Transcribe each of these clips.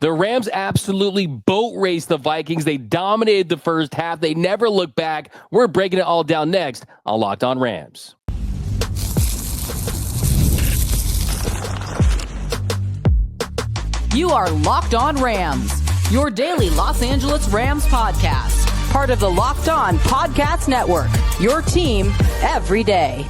The Rams absolutely boat raced the Vikings. They dominated the first half. They never looked back. We're breaking it all down next on Locked On Rams. You are Locked On Rams, your daily Los Angeles Rams podcast. Part of the Locked On Podcast Network, your team every day.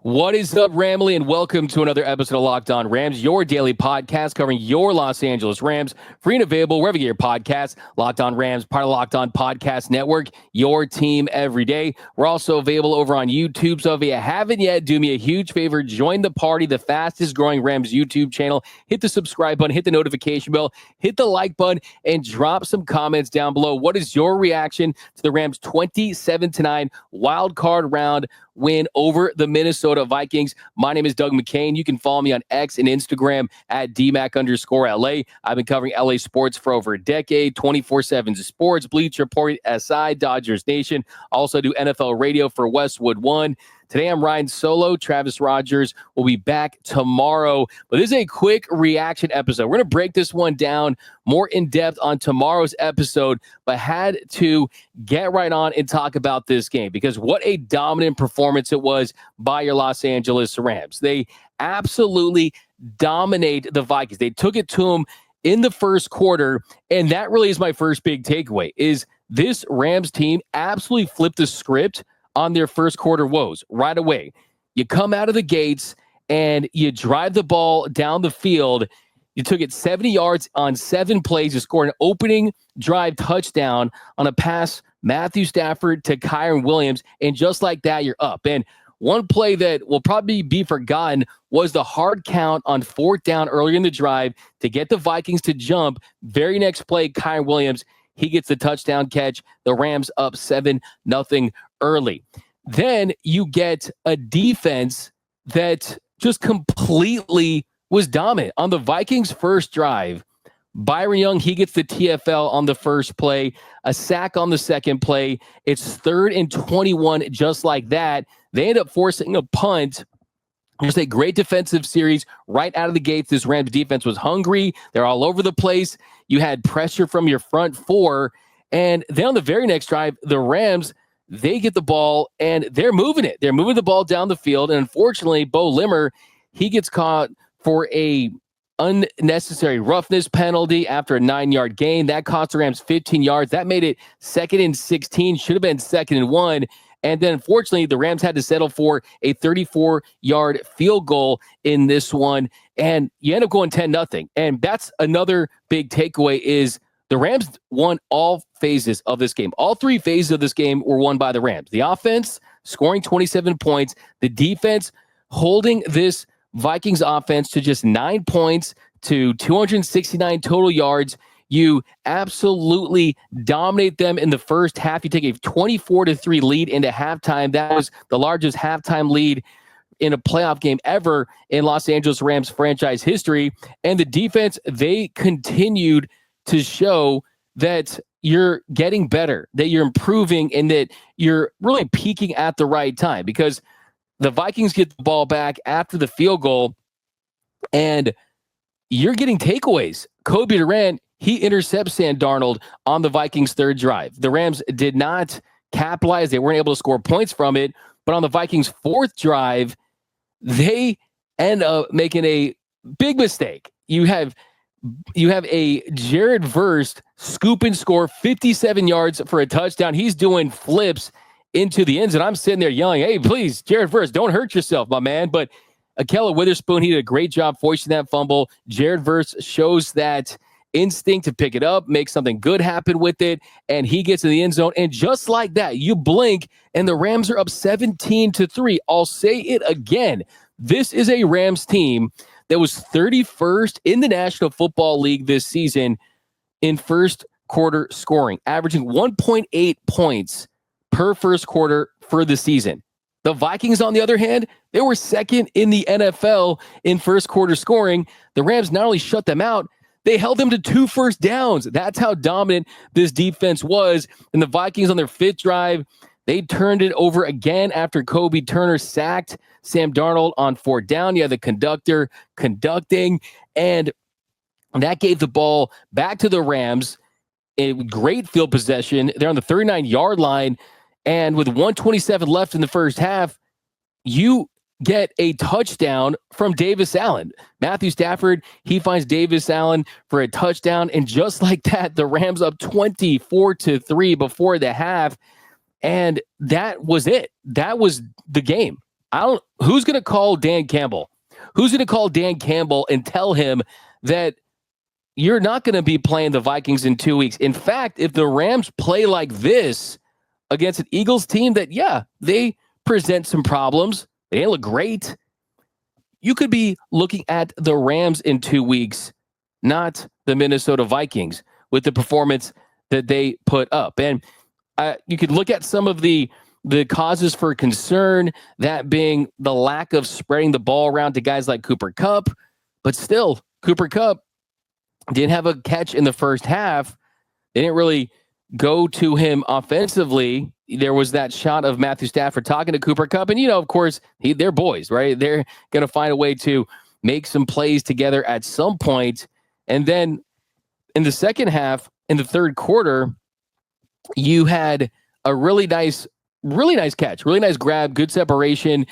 What is up, Ramley, and welcome to another episode of Locked On Rams, your daily podcast covering your Los Angeles Rams. Free and available wherever you get your podcasts. Locked On Rams, part of Locked On Podcast Network, your team every day. We're also available over on YouTube, so if you haven't yet, do me a huge favor. Join the party, the fastest growing Rams YouTube channel. Hit the subscribe button, hit the notification bell, hit the like button, and drop some comments down below. What is your reaction to the Rams' 27-9 wild card round win over the Minnesota Vikings? My name is Doug McCain. You can follow me on X and Instagram at DMAC_LA. I've been covering LA sports for over a decade, 24/7 sports, Bleacher Report, SI, Dodgers Nation. Also do NFL radio for Westwood One. Today I'm riding solo. Travis Rogers will be back tomorrow. But this is a quick reaction episode. We're going to break this one down more in depth on tomorrow's episode, but had to get right on and talk about this game because what a dominant performance it was by your Los Angeles Rams. They absolutely dominate the Vikings. They took it to them in the first quarter, and that really is my first big takeaway, is this Rams team absolutely flipped the script on their first quarter woes right away. You come out of the gates and you drive the ball down the field. You took it 70 yards on 7 plays. You scored an opening drive touchdown on a pass, Matthew Stafford to Kyren Williams. And just like that, you're up. And one play that will probably be forgotten was the hard count on 4th down earlier in the drive to get the Vikings to jump. Very next play, Kyren Williams, he gets the touchdown catch. The Rams up 7-0 early. Then you get a defense that just completely was dominant. On the Vikings' first drive, Byron Young, he gets the TFL on the first play, a sack on the second play. It's 3rd and 21, just like that. They end up forcing a punt. Just a great defensive series right out of the gates. This Rams defense was hungry. They're all over the place. You had pressure from your front four. And then on the very next drive, the Rams, they get the ball and they're moving it. They're moving the ball down the field. And unfortunately, Bo Limmer, he gets caught for a unnecessary roughness penalty after a 9-yard gain. That cost the Rams 15 yards. That made it 2nd and 16. Should have been 2nd and 1. And then, unfortunately, the Rams had to settle for a 34-yard field goal in this one. And you end up going 10-0. And that's another big takeaway is the Rams won all phases of this game. All 3 phases of this game were won by the Rams. The offense scoring 27 points. The defense holding this Vikings offense to just 9 points to 269 total yards. You absolutely dominate them in the first half. You take a 24-3 lead into halftime. That was the largest halftime lead in a playoff game ever in Los Angeles Rams franchise history. And the defense, they continued to show that you're getting better, that you're improving, and that you're really peaking at the right time because the Vikings get the ball back after the field goal and you're getting takeaways. Kobe Durant, he intercepts Sam Darnold on the Vikings' 3rd drive. The Rams did not capitalize. They weren't able to score points from it. But on the Vikings' 4th drive, they end up making a big mistake. You have a Jared Verse scoop and score 57 yards for a touchdown. He's doing flips into the end zone. I'm sitting there yelling, hey, please, Jared Verse, don't hurt yourself, my man. But Akella Witherspoon, he did a great job forcing that fumble. Jared Verse shows that instinct to pick it up, make something good happen with it, and he gets in the end zone. And just like that, you blink, and the Rams are up 17-3. I'll say it again. This is a Rams team that was 31st in the National Football League this season in first quarter scoring, averaging 1.8 points per first quarter for the season. The Vikings, on the other hand, they were 2nd in the NFL in first quarter scoring. The Rams not only shut them out, they held them to 2 first downs. That's how dominant this defense was. And the Vikings on their 5th drive, They turned it over again after Kobe Turner sacked Sam Darnold on 4th down. You had the conductor conducting, and that gave the ball back to the Rams. A great field possession. They're on the 39-yard line, and with 1:27 left in the first half, you get a touchdown from Davis Allen. Matthew Stafford, he finds Davis Allen for a touchdown, and just like that, the Rams up 24-3 before the half, and that was it. That was the game. Who's going to call Dan Campbell? Who's going to call Dan Campbell and tell him that you're not going to be playing the Vikings in 2 weeks? In fact, if the Rams play like this against an Eagles team that, yeah, they present some problems, they look great, you could be looking at the Rams in 2 weeks, not the Minnesota Vikings, with the performance that they put up. And you could look at some of the causes for concern, that being the lack of spreading the ball around to guys like Cooper Kupp. But still, Cooper Kupp didn't have a catch in the first half. They didn't really go to him offensively. There was that shot of Matthew Stafford talking to Cooper Kupp. And, of course, they're boys, right? They're going to find a way to make some plays together at some point. And then in the second half, in the third quarter, you had a really nice catch, really nice grab, good separation.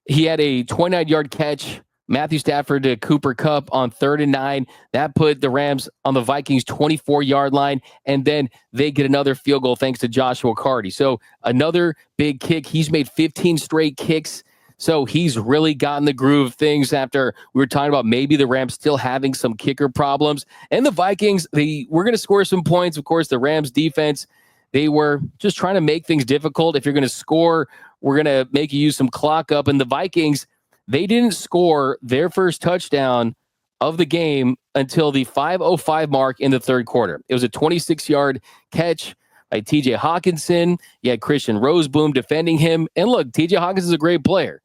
He had a 29-yard catch, Matthew Stafford to Cooper Kupp on 3rd and 9. That put the Rams on the Vikings 24-yard line, and then they get another field goal thanks to Joshua Carty. So another big kick. He's made 15 straight kicks, so he's really gotten the groove of things after we were talking about maybe the Rams still having some kicker problems. And the Vikings, we're going to score some points. Of course, the Rams defense, they were just trying to make things difficult. If you're going to score, we're going to make you use some clock up. And the Vikings, they didn't score their first touchdown of the game until the 5:05 mark in the third quarter. It was a 26-yard catch by TJ Hawkinson. You had Christian Roseboom defending him. And look, TJ Hawkinson is a great player.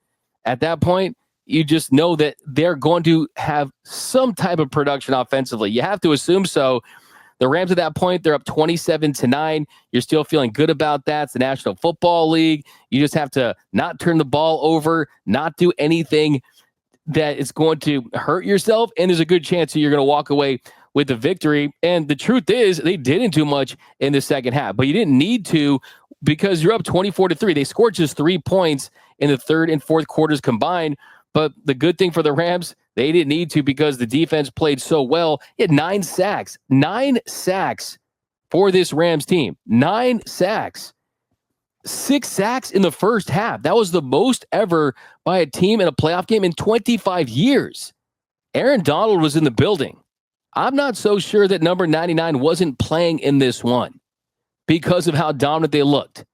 At that point, you just know that they're going to have some type of production offensively. You have to assume so. The Rams at that point, they're up 27-9. You're still feeling good about that. It's the National Football League. You just have to not turn the ball over, not do anything that is going to hurt yourself, and there's a good chance that you're going to walk away with the victory. And the truth is, they didn't do much in the second half, but you didn't need to, because you're up 24-3. They scored just 3 points in the third and fourth quarters combined. But the good thing for the Rams, they didn't need to, because the defense played so well. He had 9 sacks. 9 sacks for this Rams team. 9 sacks. 6 sacks in the first half. That was the most ever by a team in a playoff game in 25 years. Aaron Donald was in the building. I'm not so sure that number 99 wasn't playing in this one because of how dominant they looked.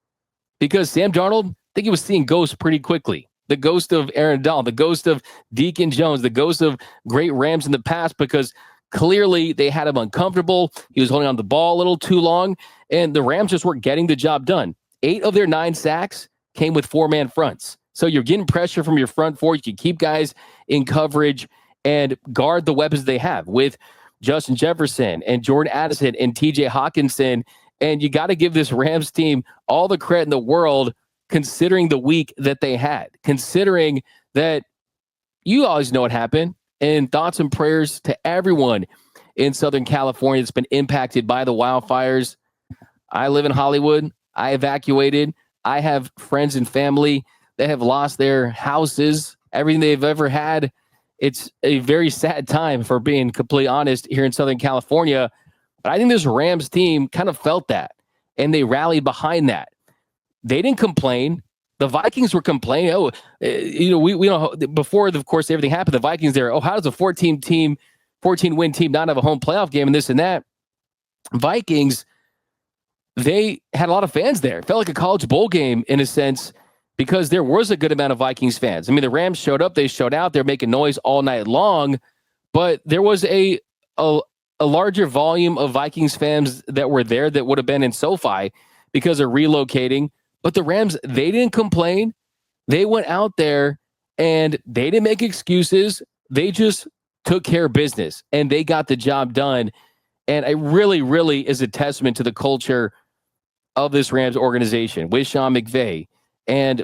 Because Sam Darnold, I think he was seeing ghosts pretty quickly. The ghost of Aaron Donald, the ghost of Deacon Jones, the ghost of great Rams in the past, because clearly they had him uncomfortable. He was holding on the ball a little too long, and the Rams just weren't getting the job done. 8 of their 9 sacks came with 4-man fronts. So you're getting pressure from your front four. You can keep guys in coverage and guard the weapons they have with Justin Jefferson and Jordan Addison and TJ Hawkinson. And you got to give this Rams team all the credit in the world, considering the week that they had, considering that you always know what happened. And thoughts and prayers to everyone in Southern California that's been impacted by the wildfires. I live in Hollywood. I evacuated. I have friends and family that have lost their houses, everything they've ever had. It's a very sad time, for being completely honest, here in Southern California. But I think this Rams team kind of felt that, and they rallied behind that. They didn't complain. The Vikings were complaining. Oh, we know before, of course, everything happened. The Vikings there. Oh, how does a 14-win team not have a home playoff game and this and that? Vikings, they had a lot of fans there. It felt like a college bowl game in a sense, because there was a good amount of Vikings fans. I mean, the Rams showed up. They showed out. They're making noise all night long, but there was a larger volume of Vikings fans that were there that would have been in SoFi because they're relocating. But the Rams, they didn't complain. They went out there and they didn't make excuses. They just took care of business and they got the job done. And it really, really is a testament to the culture of this Rams organization with Sean McVay and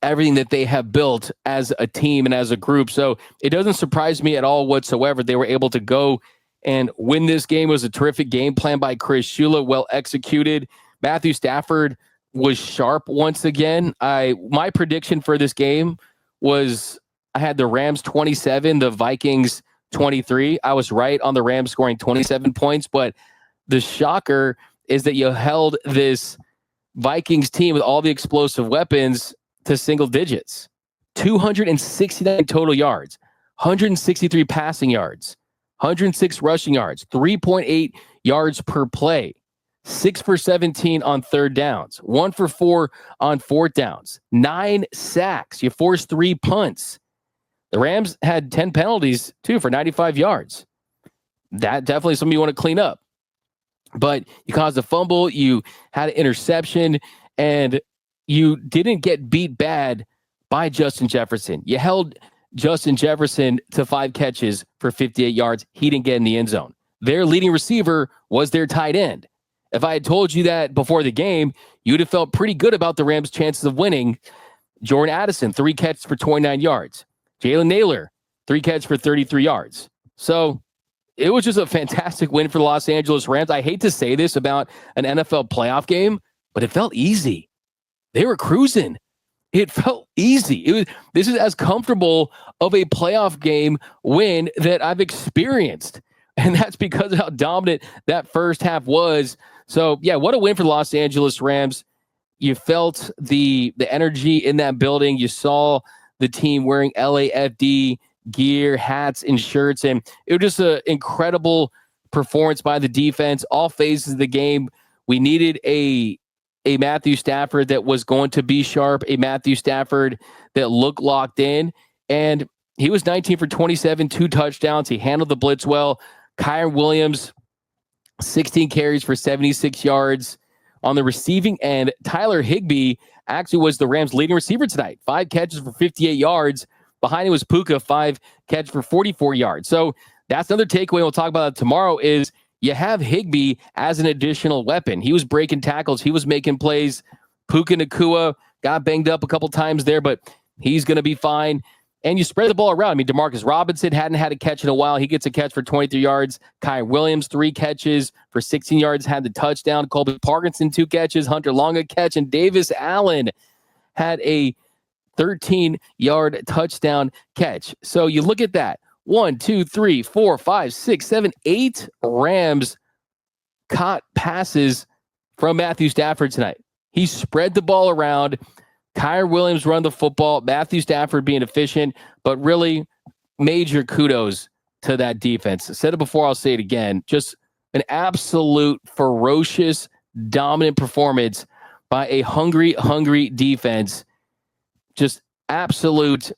everything that they have built as a team and as a group. So it doesn't surprise me at all whatsoever. They were able to go and win this game. It was a terrific game plan by Chris Shula, well executed. Matthew Stafford was sharp once again. My prediction for this game was I had the Rams 27, the Vikings 23. I was right on the Rams scoring 27 points, but the shocker is that you held this Vikings team with all the explosive weapons to single digits. 269 total yards, 163 passing yards, 106 rushing yards, 3.8 yards per play, 6 for 17 on third downs, 1 for 4 on fourth downs, 9 sacks. You forced 3 punts. The Rams had 10 penalties, too, for 95 yards. That definitely something you want to clean up. But you caused a fumble, you had an interception, and you didn't get beat bad by Justin Jefferson. You held Justin Jefferson to 5 catches for 58 yards. He didn't get in the end zone. Their leading receiver was their tight end. If I had told you that before the game, you'd have felt pretty good about the Rams' chances of winning. Jordan Addison, 3 catches for 29 yards. Jalen Naylor, 3 catches for 33 yards. So it was just a fantastic win for the Los Angeles Rams. I hate to say this about an NFL playoff game, but it felt easy. They were cruising. It felt easy. This is as comfortable of a playoff game win that I've experienced. And that's because of how dominant that first half was. So, yeah, what a win for the Los Angeles Rams. You felt the energy in that building. You saw the team wearing LAFD gear, hats, and shirts. And it was just an incredible performance by the defense. All phases of the game, we needed a Matthew Stafford that was going to be sharp, a Matthew Stafford that looked locked in. And he was 19 for 27, 2 touchdowns. He handled the blitz well. Kyren Williams, 16 carries for 76 yards. On the receiving end, Tyler Higbee actually was the Rams' leading receiver tonight. 5 catches for 58 yards. Behind him was Puka, 5 catches for 44 yards. So that's another takeaway. We'll talk about it tomorrow is you have Higbee as an additional weapon. He was breaking tackles. He was making plays. Puka Nacua got banged up a couple times there, but he's going to be fine. And you spread the ball around. I mean, Demarcus Robinson hadn't had a catch in a while. He gets a catch for 23 yards. Kyren Williams, 3 catches for 16 yards, had the touchdown. Colby Parkinson, 2 catches. Hunter Long, a catch. And Davis Allen had a 13-yard touchdown catch. So you look at that. 1, 2, 3, 4, 5, 6, 7, 8 Rams caught passes from Matthew Stafford tonight. He spread the ball around. Kyren Williams run the football. Matthew Stafford being efficient, but really major kudos to that defense. I said it before, I'll say it again. Just an absolute ferocious, dominant performance by a hungry defense. Just absolute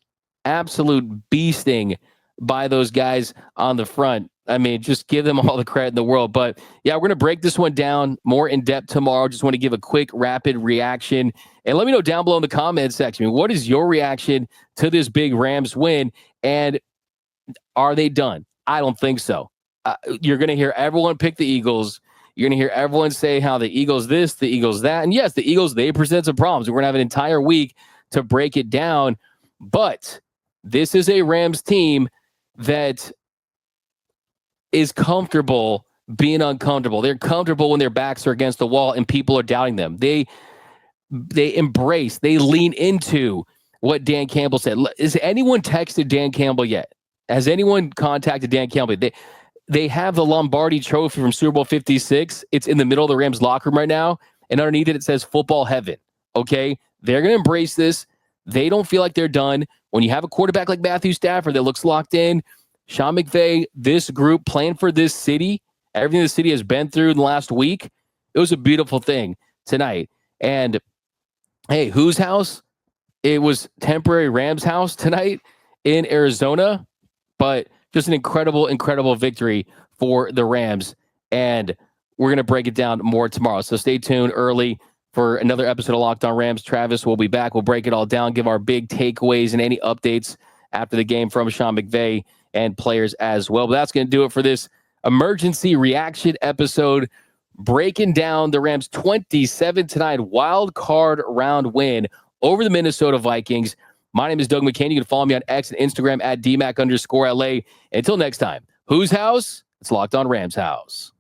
beasting by those guys on the front. I mean, just give them all the credit in the world. But yeah, we're going to break this one down more in depth tomorrow. Just want to give a quick, rapid reaction. And let me know down below in the comments section, what is your reaction to this big Rams win? And are they done? I don't think so. You're going to hear everyone pick the Eagles. You're going to hear everyone say how the Eagles this, the Eagles that. And yes, the Eagles, they present some problems. We're going to have an entire week to break it down. But this is a Rams team that is comfortable being uncomfortable. They're comfortable when their backs are against the wall and people are doubting them. They embrace, they lean into what Dan Campbell said. Has anyone texted Dan Campbell yet? Has anyone contacted Dan Campbell? They have the Lombardi Trophy from Super Bowl 56. It's in the middle of the Rams locker room right now. And underneath it says football heaven. Okay? They're going to embrace this. They don't feel like they're done. When you have a quarterback like Matthew Stafford that looks locked in, Sean McVay, this group playing for this city, everything the city has been through in the last week, it was a beautiful thing tonight. And hey, whose house? It was temporary Rams house tonight in Arizona, but just an incredible victory for the Rams. And we're going to break it down more tomorrow. So stay tuned early for another episode of Locked On Rams. Travis will be back. We'll break it all down, give our big takeaways and any updates after the game from Sean McVay and players as well. But that's going to do it for this emergency reaction episode. breaking down the Rams' 27-9 wild card round win over the Minnesota Vikings. My name is Doug McCain. You can follow me on X and Instagram at DMAC_LA. Until next time, whose house? It's Locked On Rams house.